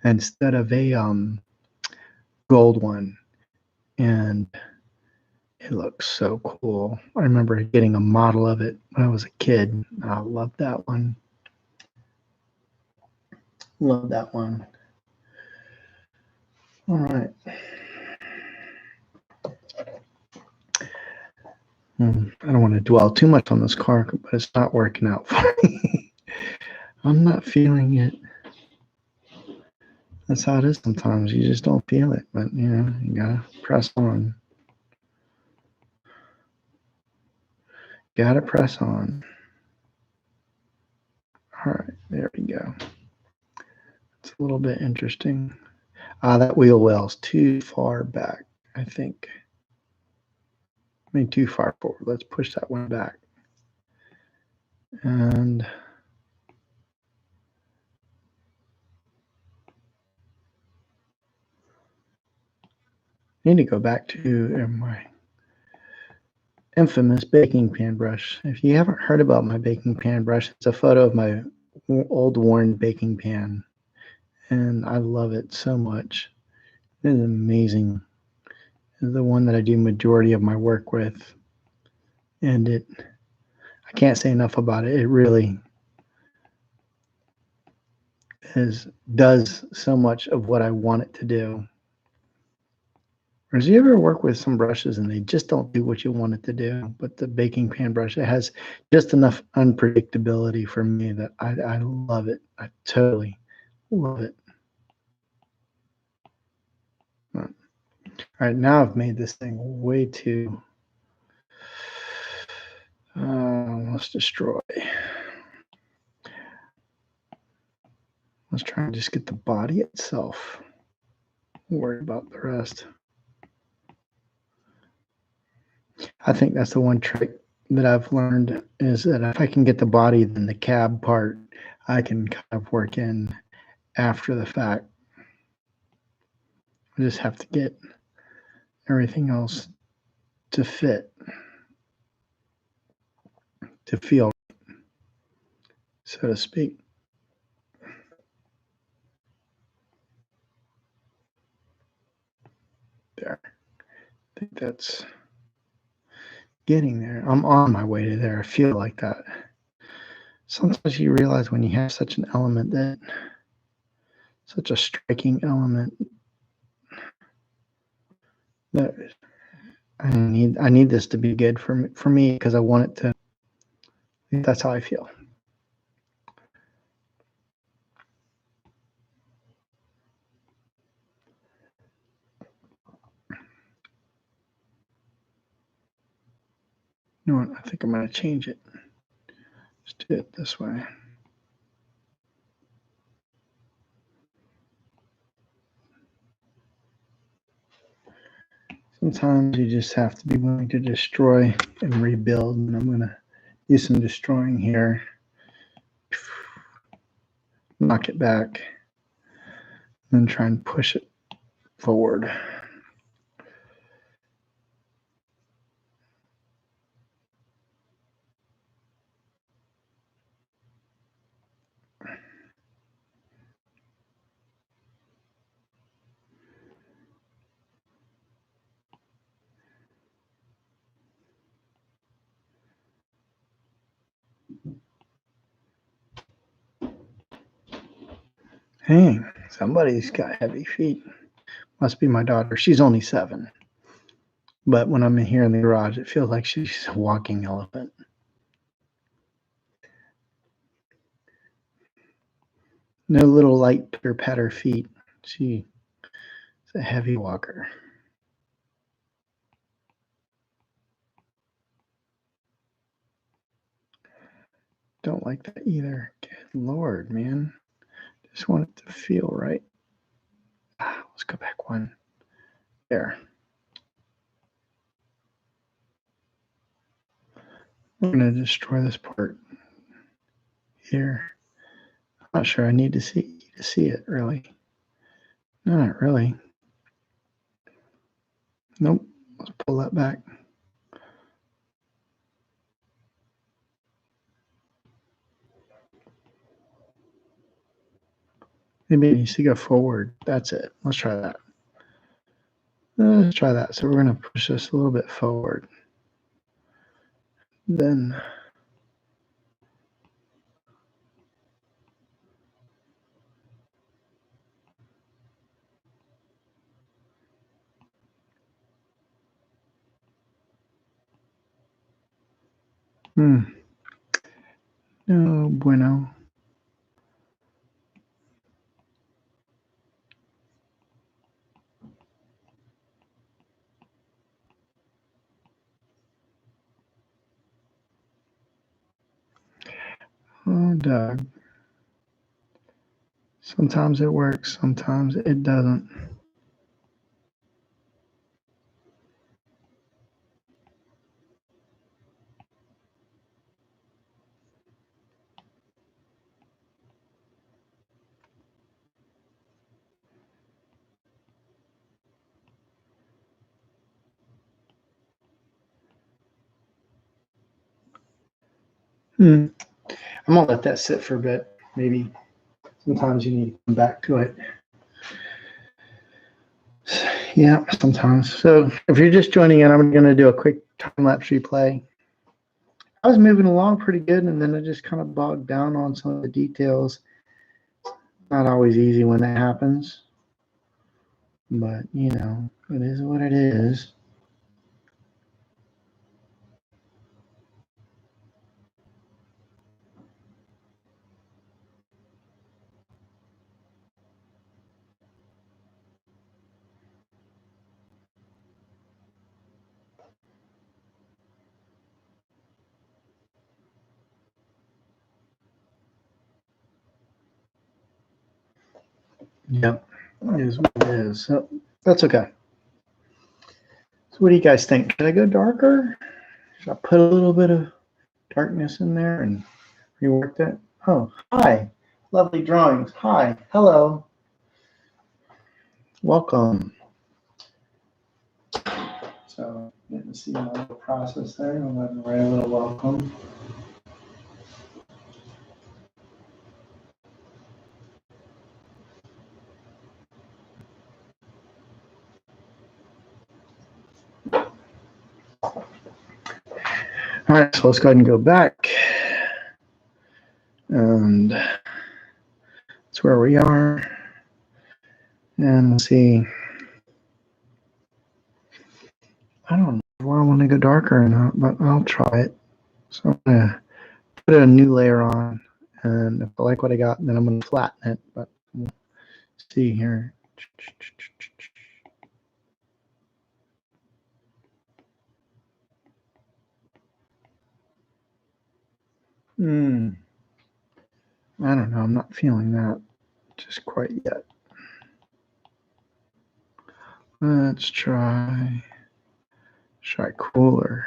[SPEAKER 1] instead of a gold one, and it looks so cool. I remember getting a model of it when I was a kid. I loved that one. Love that one. All right. I don't want to dwell too much on this car, but it's not working out for me. I'm not feeling it. That's how it is sometimes. You just don't feel it, but you gotta press on. Gotta press on. All right, there we go. It's a little bit interesting. That wheel well's too far back, I think. I mean, too far forward. Let's push that one back. And I need to go back to my infamous baking pan brush. If you haven't heard about my baking pan brush, it's a photo of my old worn baking pan, and I love it so much. It is amazing. It's the one that I do majority of my work with, and I can't say enough about it. It really does so much of what I want it to do. Or do you ever work with some brushes and they just don't do what you want it to do? But the baking pan brush, it has just enough unpredictability for me that I love it. I totally love it. All right, now I've made this thing way too. Let's destroy. Let's try and just get the body itself. Don't worry about the rest. I think that's the one trick that I've learned is that if I can get the body, then the cab part I can kind of work in after the fact. I just have to get everything else to fit, to feel, so to speak. There. I think that's getting there. I'm on my way to there. I feel like that. Sometimes you realize when you have such an element that, such a striking element, that I need this to be good for me because I want it to. That's how I feel. You know what? I think I'm going to change it. Just do it this way. Sometimes you just have to be willing to destroy and rebuild. And I'm going to do some destroying here. Knock it back. And then try and push it forward. Hey, somebody's got heavy feet. Must be my daughter. She's only 7. But when I'm in here in the garage, it feels like she's a walking elephant. No little light pitter patter feet. She's a heavy walker. Don't like that either. Good Lord, man. Just want it to feel right. Let's go back one. There. I'm going to destroy this part here. I'm not sure I need to see it, really. No, not really. Nope. Let's pull that back. Maybe it needs to go forward. That's it. Let's try that. Let's try that. So we're going to push this a little bit forward. Then no bueno. Oh, Doug. Sometimes it works, sometimes it doesn't. I'm gonna let that sit for a bit. Maybe sometimes you need to come back to it. Yeah, sometimes. So if you're just joining in, I'm going to do a quick time-lapse replay. I was moving along pretty good, and then I just kind of bogged down on some of the details. Not always easy when that happens, but you know, it is what it is. Yep, it is what it is. So that's okay. So what do you guys think? Should I go darker? Should I put a little bit of darkness in there and rework that? Oh, hi. Lovely drawings. Hi. Hello. Welcome. So you can see my little process there. I'm going to write a little welcome. All right, so let's go ahead and go back. And that's where we are. And let's see. I don't know if I want to go darker or not, but I'll try it. So I'm going to put a new layer on. And if I like what I got, then I'm going to flatten it. But we'll see here. I don't know. I'm not feeling that just quite yet. Let's try cooler.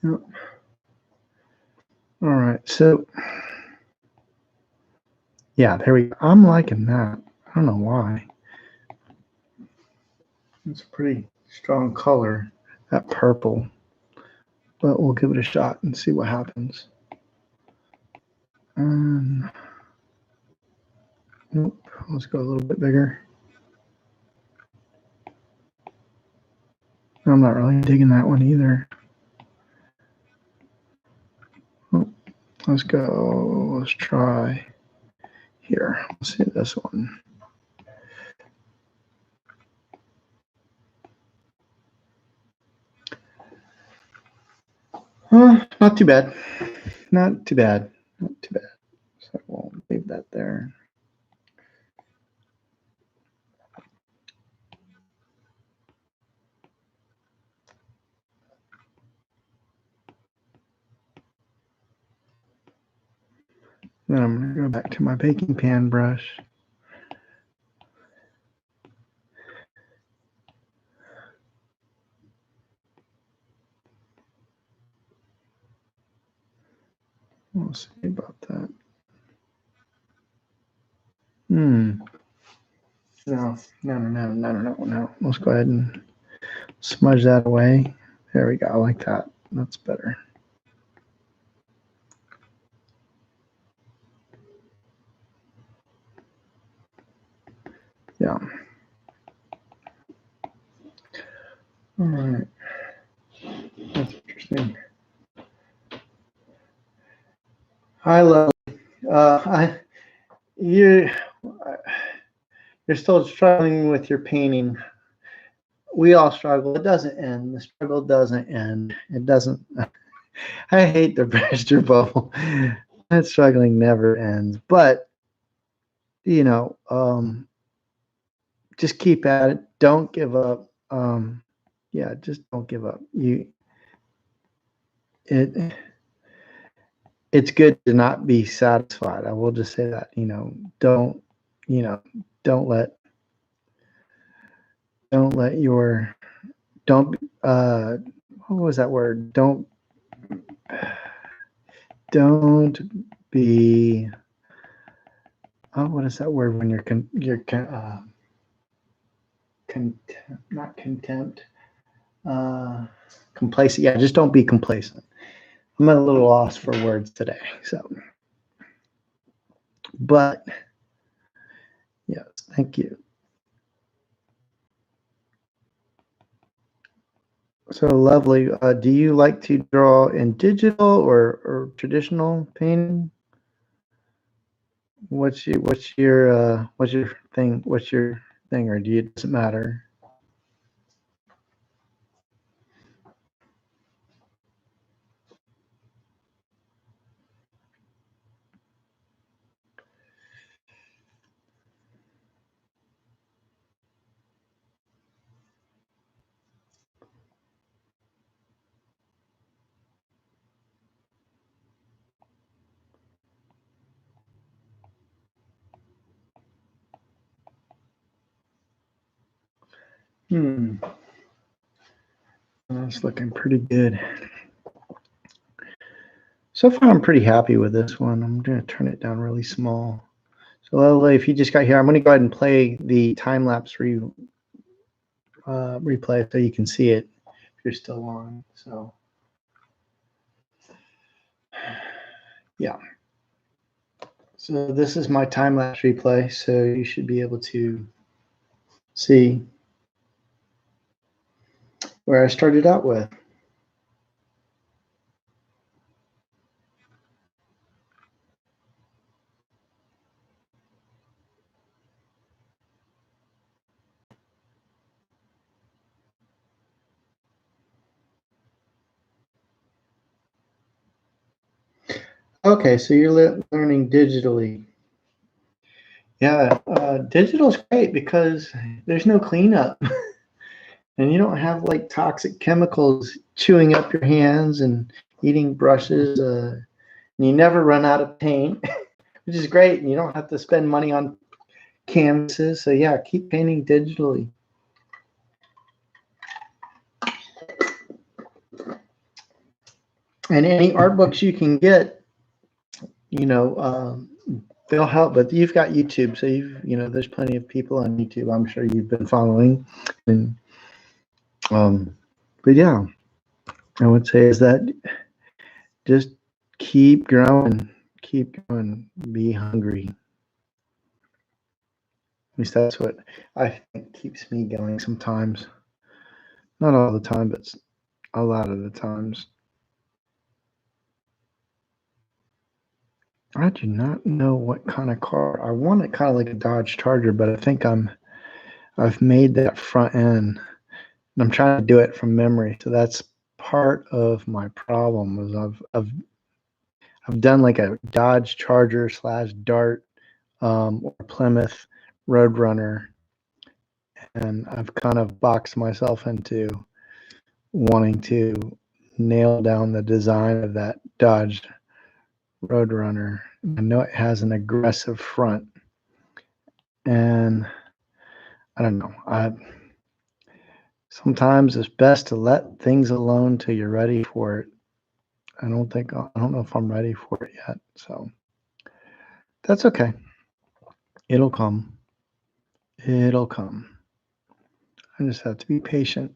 [SPEAKER 1] Yep. All right, so yeah, there we go. I'm liking that. I don't know why. It's a pretty strong color, that purple. But we'll give it a shot and see what happens. Nope, let's go a little bit bigger. I'm not really digging that one either. Oh, let's go, let's try here. Let's see this one. Not too bad. Not too bad. Not too bad. So we'll leave that there. Then I'm going to go back to my baking pan brush. We'll see about that. No. Let's go ahead and smudge that away. There we go. I like that. That's better. Yeah. All right. That's interesting. Hi, Lily. You're still struggling with your painting. We all struggle. It doesn't end. The struggle doesn't end. It doesn't. I hate the pressure bubble. That struggling never ends. But you know, just keep at it. Don't give up. Yeah, just don't give up. It's good to not be satisfied. I will just say that, don't, you know, don't let your, don't, what was that word? Don't be, what is that word when not contempt, complacent. Yeah, just don't be complacent. I'm at a little loss for words today. So, but yes, thank you. So lovely. Do you like to draw in digital or traditional painting? What's your thing? What's your thing, or does it matter? That's looking pretty good. So far, I'm pretty happy with this one. I'm going to turn it down really small. So, Lily, if you just got here, I'm going to go ahead and play the time-lapse replay so you can see it if you're still on. So, yeah. So this is my time-lapse replay, so you should be able to see where I started out with. Okay, so you're learning digitally. Yeah, digital is great because there's no cleanup. And you don't have like toxic chemicals chewing up your hands and eating brushes. And you never run out of paint, which is great. And you don't have to spend money on canvases. So yeah, keep painting digitally. And any art books you can get, they'll help. But you've got YouTube, so there's plenty of people on YouTube. I'm sure you've been following. And but yeah, I would say is that just keep growing, be hungry. At least that's what I think keeps me going sometimes. Not all the time, but a lot of the times. I do not know what kind of car. I want it kind of like a Dodge Charger, but I think I've made that front end. And I'm trying to do it from memory. So that's part of my problem is I've done like a Dodge Charger / Dart or Plymouth Roadrunner, and I've kind of boxed myself into wanting to nail down the design of that Dodge Roadrunner. I know it has an aggressive front, and I don't know. Sometimes it's best to let things alone till you're ready for it. I don't know if I'm ready for it yet, so that's okay. It'll come. It'll come. I just have to be patient.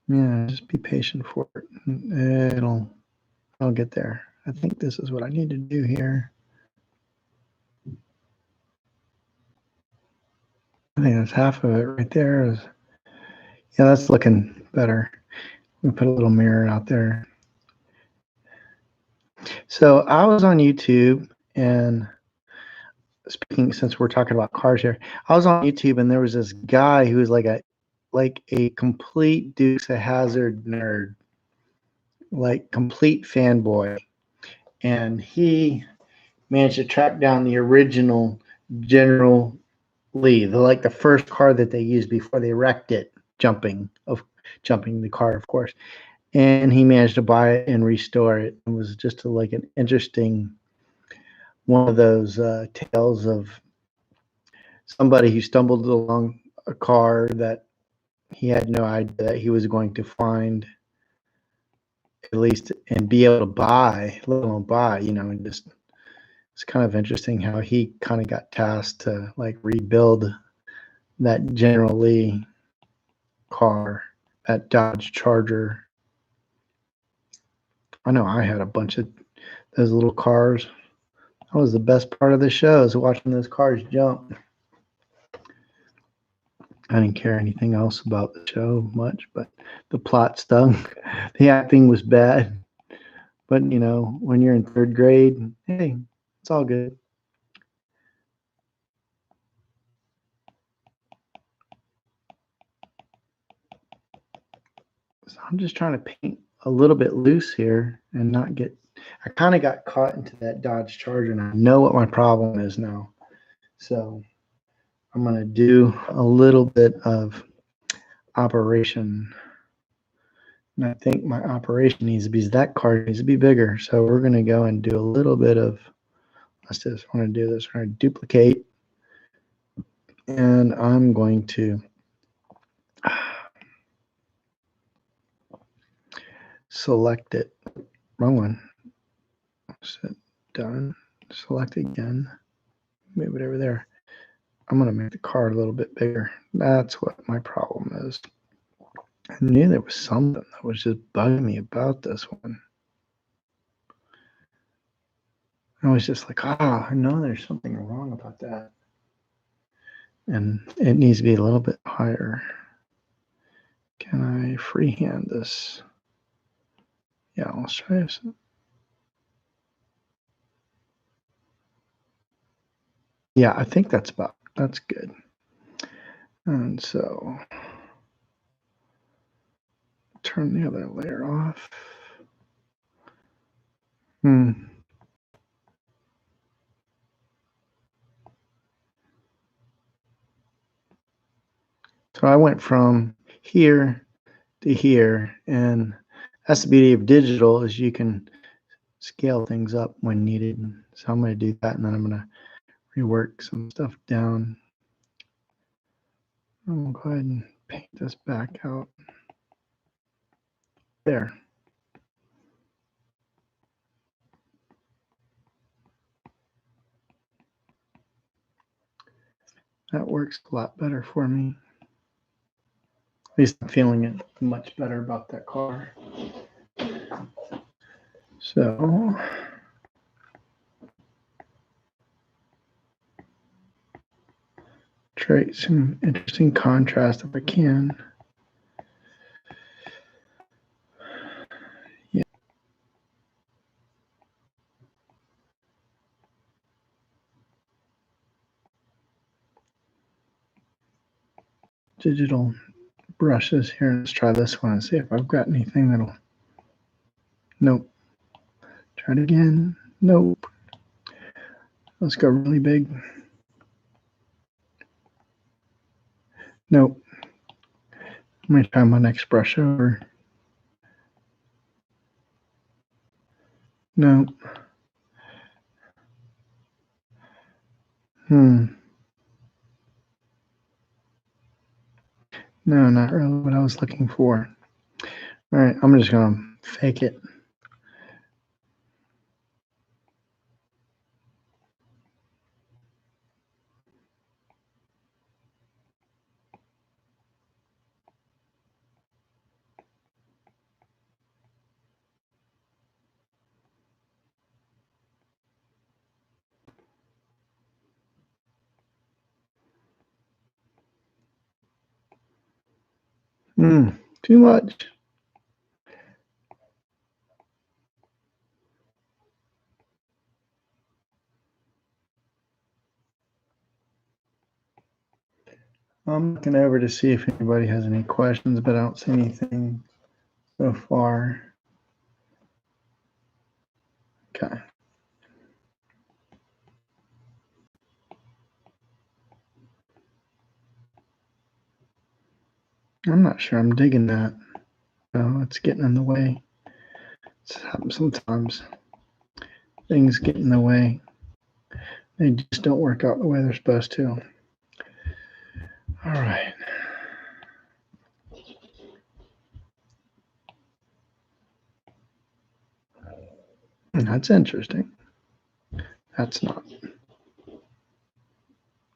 [SPEAKER 1] Yeah, just be patient for it. I'll get there. I think this is what I need to do here. I think that's half of it right there. Yeah, that's looking better. We put a little mirror out there. So I was on YouTube, and speaking, since we're talking about cars here, I was on YouTube, and there was this guy who was like a complete Dukes of Hazzard nerd, like complete fanboy. and he managed to track down the original General Lee, the first car that they used before they wrecked it, jumping the car, of course. And he managed to buy it and restore it. It was just like an interesting one of those tales of somebody who stumbled along a car that he had no idea that he was going to find, at least, and be able to buy, let alone buy, and just, it's kind of interesting how he kind of got tasked to like rebuild that General Lee car, that Dodge Charger. I know I had a bunch of those little cars. That was the best part of the show, is watching those cars jump. I didn't care anything else about the show much, but the plot stunk. The acting was bad. But, when you're in third grade, hey, it's all good. So I'm just trying to paint a little bit loose here and not get, I kind of got caught into that Dodge Charger, and I know what my problem is now. So I'm going to do a little bit of operation. And I think my operation needs to be, that card needs to be bigger. So we're going to go and do a little bit of, let's just want to do this. We're going to duplicate. And I'm going to select it. Wrong one. Set done. Select again. Move it over there. I'm going to make the card a little bit bigger. That's what my problem is. I knew there was something that was just bugging me about this one. I was just like, I know there's something wrong about that. And it needs to be a little bit higher. Can I freehand this? Yeah, let's try this. Yeah, I think that's good. And so turn the other layer off. So I went from here to here, and that's the beauty of digital, is you can scale things up when needed. So I'm going to do that, and then I'm going to rework some stuff down. I'm going to go ahead and paint this back out. There. That works a lot better for me. At least I'm feeling it much better about that car. So create some interesting contrast if I can. Yeah. Digital brushes here. Let's try this one and see if I've got anything that'll. Nope. Try it again. Nope. Let's go really big. Nope. I'm going to try my next brush over. Nope. No, not really what I was looking for. All right, I'm just going to fake it. Too much. I'm looking over to see if anybody has any questions, but I don't see anything so far. Okay. I'm not sure I'm digging that. No, it's getting in the way. It's happens sometimes. Things get in the way. They just don't work out the way they're supposed to. All right. That's interesting. That's not.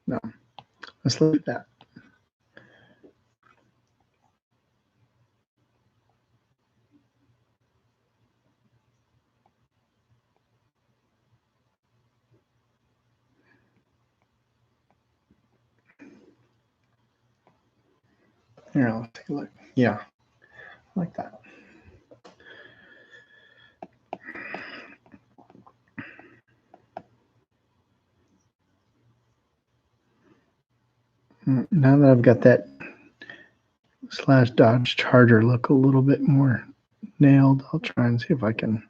[SPEAKER 1] No. Let's leave that. Here, let's take a look. Yeah, like that. Now that I've got that slash Dodge Charger look a little bit more nailed, I'll try and see if I can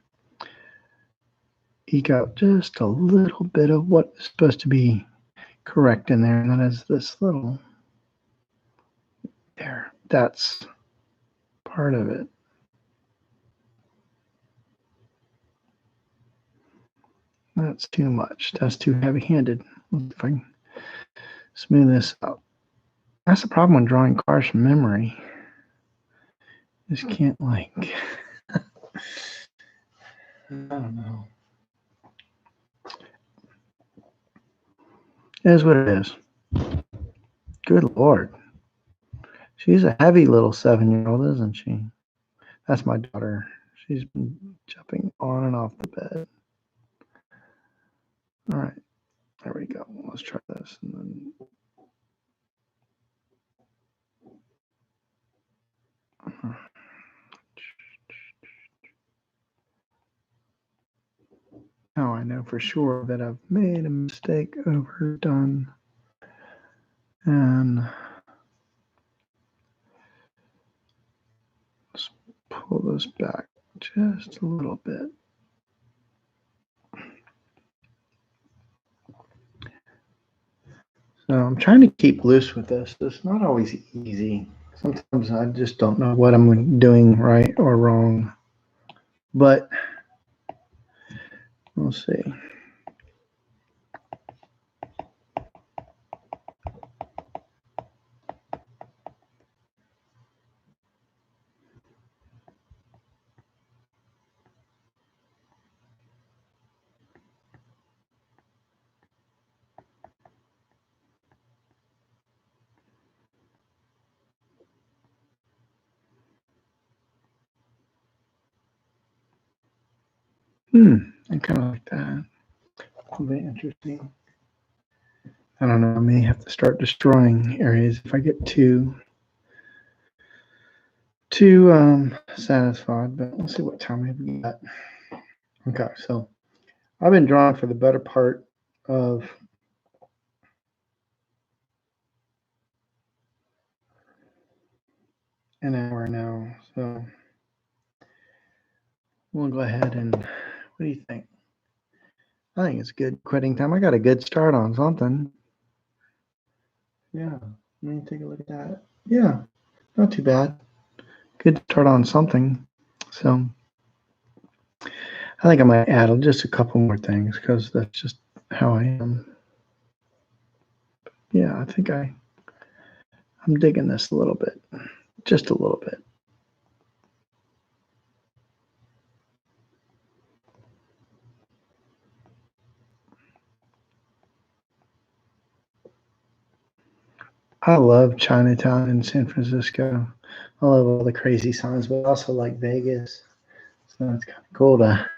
[SPEAKER 1] eke out just a little bit of what is supposed to be correct in there. And that is this little there. That's part of it. That's too much. That's too heavy-handed. Let's see if I can smooth this out. That's the problem when drawing cars from memory. Just can't like. I don't know. It is what it is. Good Lord. She's a heavy little 7-year-old, isn't she? That's my daughter. She's been jumping on and off the bed. All right. There we go. Let's try this. And then... Now I know for sure that I've made a mistake, overdone, and let's pull this back just a little bit. So I'm trying to keep loose with this. It's not always easy. Sometimes I just don't know what I'm doing right or wrong. But we'll see. I kind of like that. It'll be interesting. I don't know. I may have to start destroying areas if I get too satisfied. But let's see what time we've got. Okay, so I've been drawing for the better part of an hour now. So we'll go ahead and what do you think? I think it's good quitting time. I got a good start on something. Yeah, let me take a look at that. Yeah, not too bad. Good start on something. So I think I might add just a couple more things because that's just how I am. Yeah, I think I'm digging this a little bit, just a little bit. I love Chinatown in San Francisco. I love all the crazy signs, but I also like Vegas. So it's kind of cool to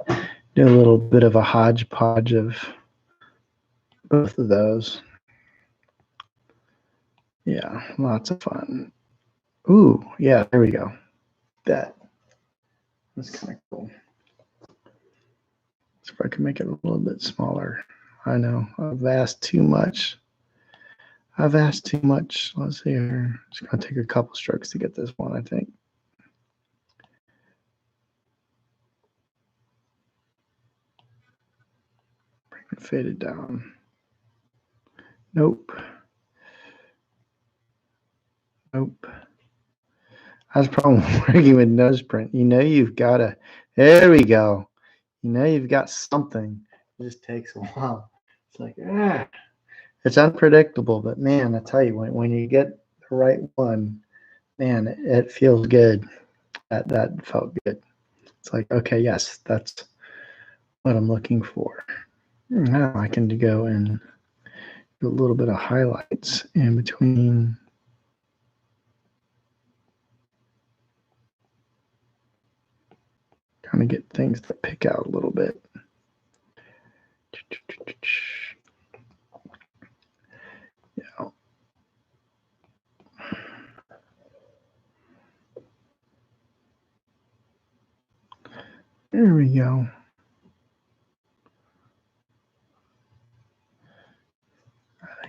[SPEAKER 1] do a little bit of a hodgepodge of both of those. Yeah, lots of fun. Ooh, yeah, there we go. That's kind of cool. So if I can make it a little bit smaller. I know I've asked too much. Let's see here. It's going to take a couple strokes to get this one, I think. Bring it faded down. Nope. That's the problem working with noseprint. You know you've got to, there we go. You know you've got something. It just takes a while. It's like, it's unpredictable, but man, I tell you, when you get the right one, man, it feels good. That felt good. It's like, okay, yes, that's what I'm looking for. Now I can go and do a little bit of highlights in between. Kind of get things that pick out a little bit. Yeah. There we go.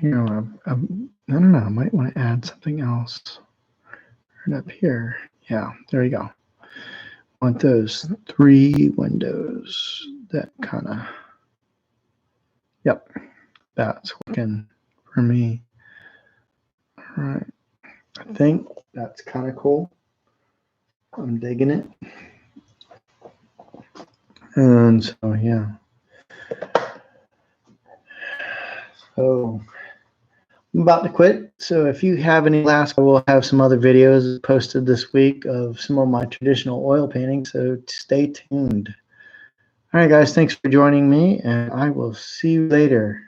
[SPEAKER 1] You know, I don't know. I might want to add something else. Right up here. Yeah, there you go. Want those 3 windows. That kind of. Yep, that's working for me. All right. I think that's kind of cool. I'm digging it. And so, yeah. So I'm about to quit. So if you have any last, I will have some other videos posted this week of some of my traditional oil paintings. So stay tuned. All right, guys. Thanks for joining me, and I will see you later.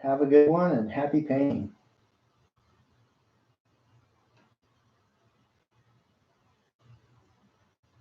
[SPEAKER 1] Have a good one and happy painting.